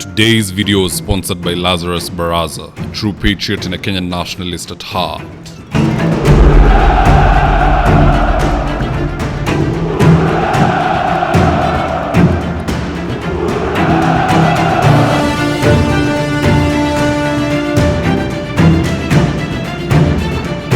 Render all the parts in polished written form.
Today's video is sponsored by Lazarus Baraza, a true patriot and a Kenyan nationalist at heart.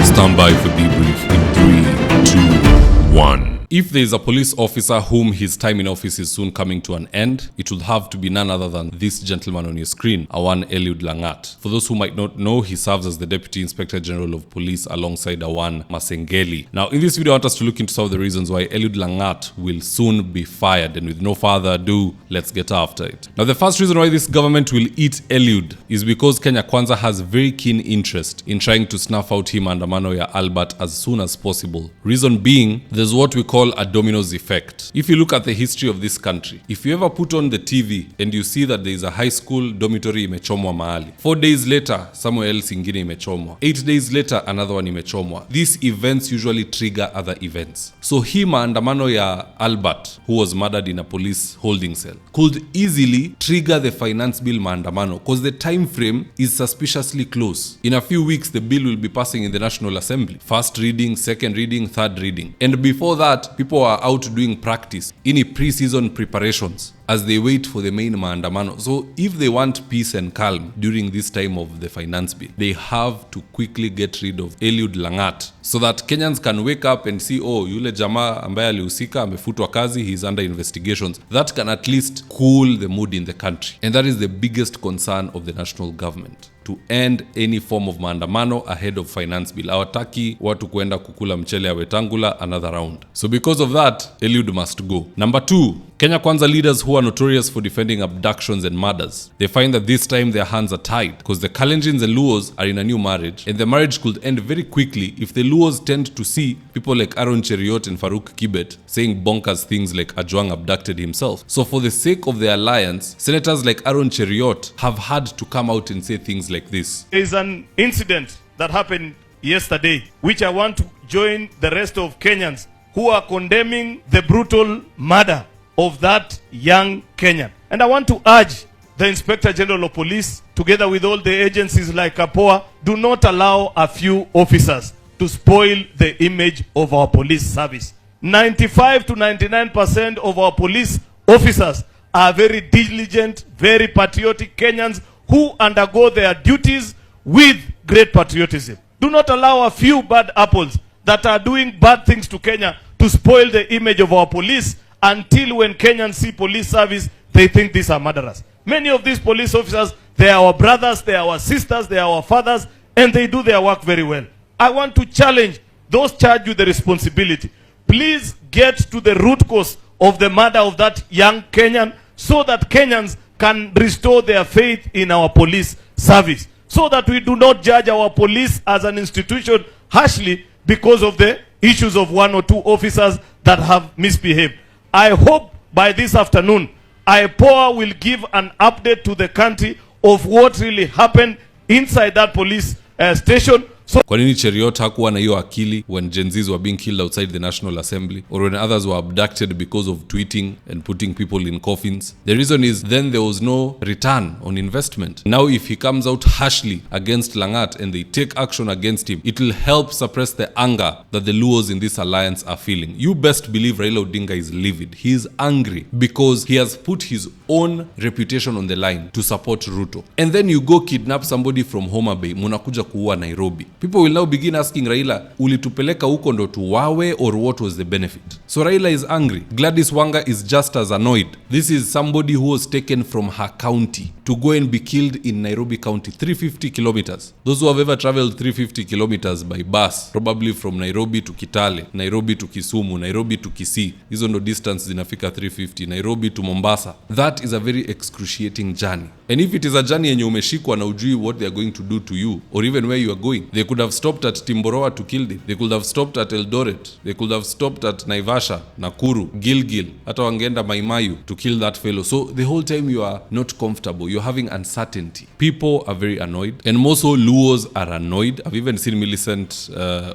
Stand by for debrief in 3, 2, 1. If there is a police officer whom his time in office is soon coming to an end, it would have to be none other than this gentleman on your screen, Awan Eliud Langat. For those who might not know, he serves as the Deputy Inspector General of Police alongside Awan Masengeli. Now, in this video, I want us to look into some of the reasons why Eliud Langat will soon be fired. And with no further ado, let's get after it. Now, the first reason why this government will eat Eliud is because Kenya Kwanza has very keen interest in trying to snuff out him maandamano ya Albert as soon as possible. Reason being, there's what we call a dominoes effect. If you look at the history of this country, if you ever put on the TV and you see that there is a high school dormitory imechomwa mahali, 4 days later somewhere else ingine imechomwa, 8 days later another one imechomwa, these events usually trigger other events. So hii maandamano ya Albert, who was murdered in a police holding cell, could easily trigger the finance bill maandamano because the time frame is suspiciously close. In a few weeks the bill will be passing in the National Assembly. First reading, second reading, third reading. And before that, people are out doing practice in pre-season preparations as they wait for the main maandamano. So if they want peace and calm during this time of the finance bill, they have to quickly get rid of Eliud Langat so that Kenyans can wake up and see, oh, yule jamaa ambaye alihusika amefutwa kazi, he's under investigations. That can at least cool the mood in the country. And that is the biggest concern of the national government, to end any form of maandamano ahead of finance bill. Hawataki watu kuenda kukula mchele ya Wetangula another round. So because of that, Eliud must go. Number 2, Kenya Kwanza leaders who are notorious for defending abductions and murders, they find that this time their hands are tied because the Kalenjins and Luos are in a new marriage, and the marriage could end very quickly if the Luos tend to see people like Aaron Cheriot and Farouk Kibet saying bonkers things like Ajwang abducted himself. So for the sake of the alliance, senators like Aaron Cheriot have had to come out and say things like this. There is an incident that happened yesterday which I want to join the rest of Kenyans who are condemning the brutal murder of that young Kenyan. And I want to urge the Inspector General of Police, together with all the agencies like APOA, do not allow a few officers to spoil the image of our police service. 95 to 99% of our police officers are very diligent, very patriotic Kenyans who undergo their duties with great patriotism. Do not allow a few bad apples that are doing bad things to Kenya to spoil the image of our police, until when Kenyans see police service, they think these are murderers. Many of these police officers, they are our brothers, they are our sisters, they are our fathers, and they do their work very well. I want to challenge those charged with the responsibility. Please get to the root cause of the murder of that young Kenyan so that Kenyans can restore their faith in our police service, so that we do not judge our police as an institution harshly because of the issues of 1 or 2 officers that have misbehaved. I hope by this afternoon, IPOA will give an update to the country of what really happened inside that police station. So, kwa nini Cheriot hakuwa na hiyo akili when Gen Zs were being killed outside the National Assembly, or when others were abducted because of tweeting and putting people in coffins? The reason is then there was no return on investment. Now if he comes out harshly against Langat and they take action against him, it will help suppress the anger that the Luos in this alliance are feeling. You best believe Raila Odinga is livid. He is angry because he has put his own reputation on the line to support Ruto. And then you go kidnap somebody from Homa Bay, munakuja kuua Nairobi. People will now begin asking Raila, ulitupeleka huko ndo tuwawe, or what was the benefit? So Raila is angry. Gladys Wanga is just as annoyed. This is somebody who was taken from her county to go and be killed in Nairobi County, 350 kilometers. Those who have ever traveled 350 kilometers by bus, probably from Nairobi to Kitale, Nairobi to Kisumu, Nairobi to Kisii, hizo ndo distance zinafika 350, Nairobi to Mombasa. That is a very excruciating journey. And if it is a journey yenye umeshikwa na ujui what they are going to do to you, or even where you are going, they could have stopped at Timboroa to kill them. They could have stopped at Eldoret. They could have stopped at Naivasha, Nakuru, Gilgil, hata wangeenda Maimayu to kill that fellow. So the whole time you are not comfortable. You're having uncertainty. People are very annoyed. And more so, Luos are annoyed. I've even seen Millicent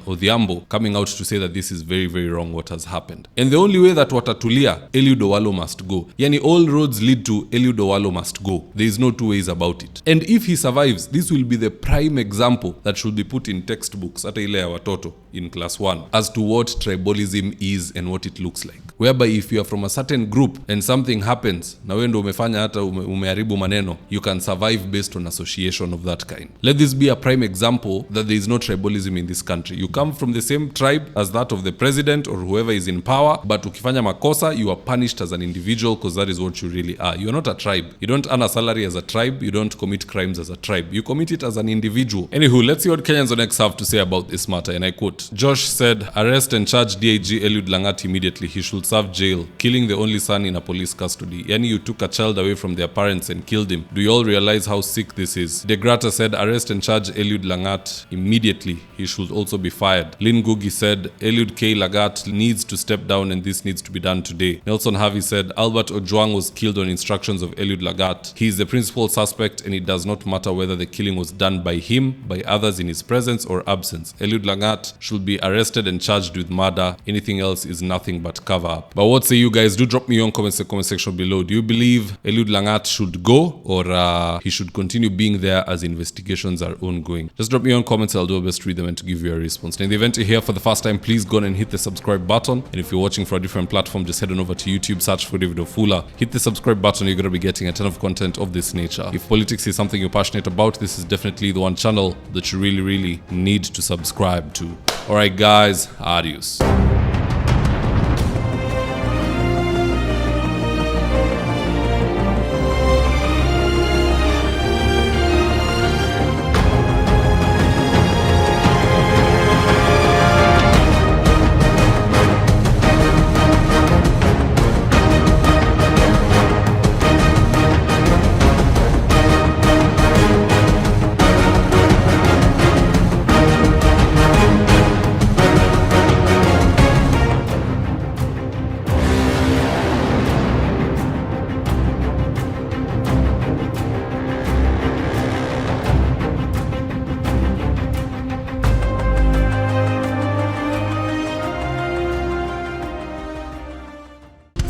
Odhiambo coming out to say that this is very, very wrong what has happened. And the only way that watatulia, Eliud Owalo must go. Yani all roads lead lead to Eliud Owalo must go. There is no two ways about it. And if he survives, this will be the prime example that should be put in textbooks, hata ile ya watoto in class 1, as to what tribalism is and what it looks like. Whereby if you are from a certain group and something happens, na wewe ndo umefanya hata umeharibu maneno, you can survive based on association of that kind. Let this be a prime example that there is no tribalism in this country. You come from the same tribe as that of the president or whoever is in power, but ukifanya makosa, you are punished as an individual because that is what you really are. You are not a tribe. You don't earn a salary as a tribe. You don't commit crimes as a tribe. You commit it as an individual. Anywho, let's see what Kenyans on X have to say about this matter. And I quote, Josh said, arrest and charge DIG Eliud Langat immediately. He should serve jail. Killing the only son in a police custody. Yani, you took a child away from their parents and killed him. Do you all realize how sick this is? De Grata said, arrest and charge Eliud Langat immediately. He should also be fired. Lynn Gugi said, Eliud K. Langat needs to step down and this needs to be done today. Nelson Harvey said, Albert Ojwang was killed on instructions of Eliud Langat. He is the principal suspect and it does not matter whether the killing was done by him, by others in his presence or absence. Eliud Langat should be arrested and charged with murder. Anything else is nothing but cover up. But what say you guys? Do drop me your comments in the comment section below. Do you believe Eliud Langat should go or he should continue being there as investigations are ongoing? Just drop me your comments. I'll do my best to read them and to give you a response. And in the event you're here for the first time, please go on and hit the subscribe button. And if you're watching for a different platform, just head on over to YouTube, search for David Wafula. Hit the subscribe button. You're going to be getting a ton of content of this nature. If politics is something you're passionate about, this is definitely the one channel that you really need to subscribe to. Alright guys, adios.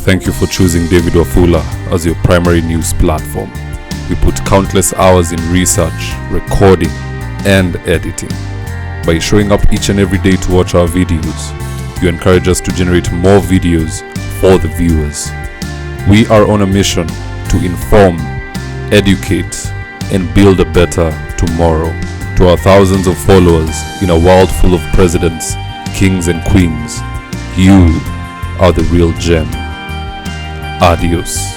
Thank you for choosing David Wafula as your primary news platform. We put countless hours in research, recording, and editing. By showing up each and every day to watch our videos, you encourage us to generate more videos for the viewers. We are on a mission to inform, educate, and build a better tomorrow. To our thousands of followers in a world full of presidents, kings, and queens, you are the real gem. Adios.